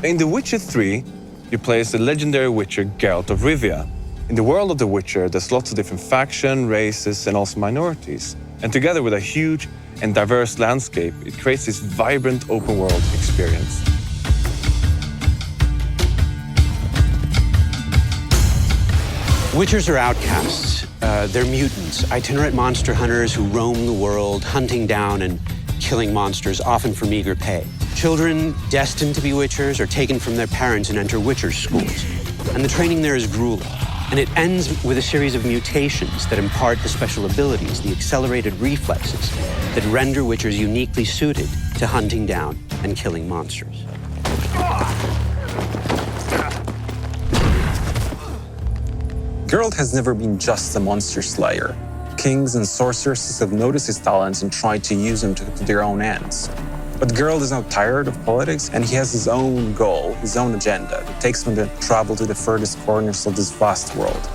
In The Witcher 3, you play as the legendary witcher Geralt of Rivia. In the world of The Witcher, there's lots of different factions, races, and also minorities. And together with a huge and diverse landscape, it creates this vibrant open-world experience. Witchers are outcasts. They're mutants, itinerant monster hunters who roam the world, hunting down and killing monsters, often for meager pay. Children destined to be witchers are taken from their parents and enter witchers' schools. And the training there is grueling. And it ends with a series of mutations that impart the special abilities, the accelerated reflexes that render witchers uniquely suited to hunting down and killing monsters. Geralt has never been just a monster slayer. Kings and sorceresses have noticed his talents and tried to use him to their own ends. But Geralt is now tired of politics, and he has his own goal, his own agenda, that takes him to travel to the furthest corners of this vast world.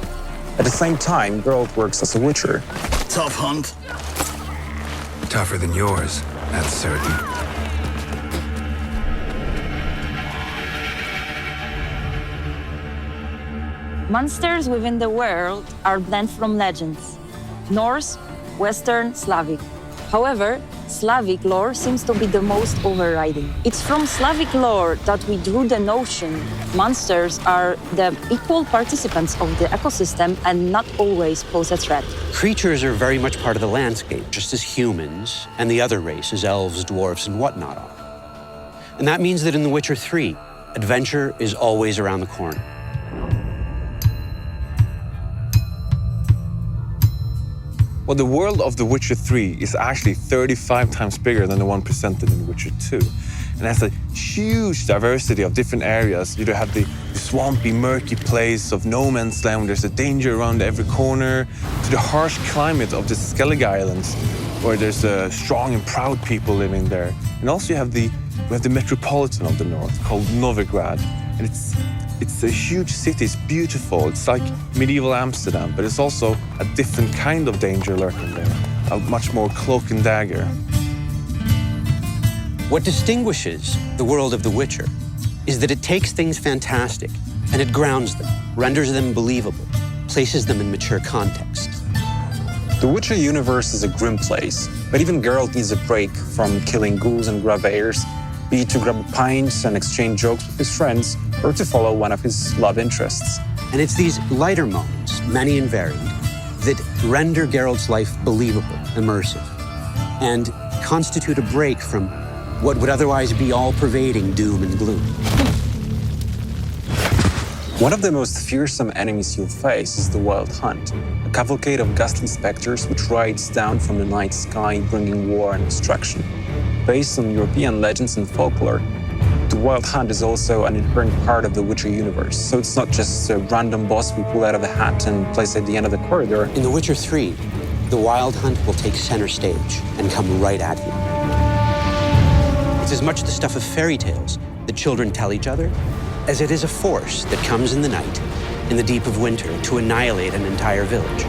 At the same time, Geralt works as a witcher. Tough hunt. Tougher than yours, that's certain. Monsters within the world are blend from legends: Norse, Western, Slavic. However, Slavic lore seems to be the most overriding. It's from Slavic lore that we drew the notion monsters are the equal participants of the ecosystem and not always pose a threat. Creatures are very much part of the landscape, just as humans and the other races, elves, dwarfs, and whatnot are. And that means that in The Witcher 3, adventure is always around the corner. Well, the world of The Witcher 3 is actually 35 times bigger than the one presented in The Witcher 2. And has a huge diversity of different areas. You have the swampy, murky place of no man's land, where there's a danger around every corner, to the harsh climate of the Skellige Islands, where there's strong and proud people living there. And also you have the metropolitan of the north, called Novigrad. And it's a huge city, it's beautiful. It's like medieval Amsterdam, but it's also a different kind of danger lurking there, a much more cloak and dagger. What distinguishes the world of The Witcher is that it takes things fantastic and it grounds them, renders them believable, places them in mature contexts. The Witcher universe is a grim place, but even Geralt needs a break from killing ghouls and graveairs, be it to grab pints and exchange jokes with his friends, or to follow one of his love interests. And it's these lighter moments, many and varied, that render Geralt's life believable, immersive, and constitute a break from what would otherwise be all-pervading doom and gloom. One of the most fearsome enemies you'll face is the Wild Hunt, a cavalcade of ghastly specters which rides down from the night sky, bringing war and destruction. Based on European legends and folklore, the Wild Hunt is also an inherent part of the Witcher universe, so it's not just a random boss we pull out of the hat and place at the end of the corridor. In The Witcher 3, the Wild Hunt will take center stage and come right at you. It's as much the stuff of fairy tales that children tell each other as it is a force that comes in the night, in the deep of winter, to annihilate an entire village.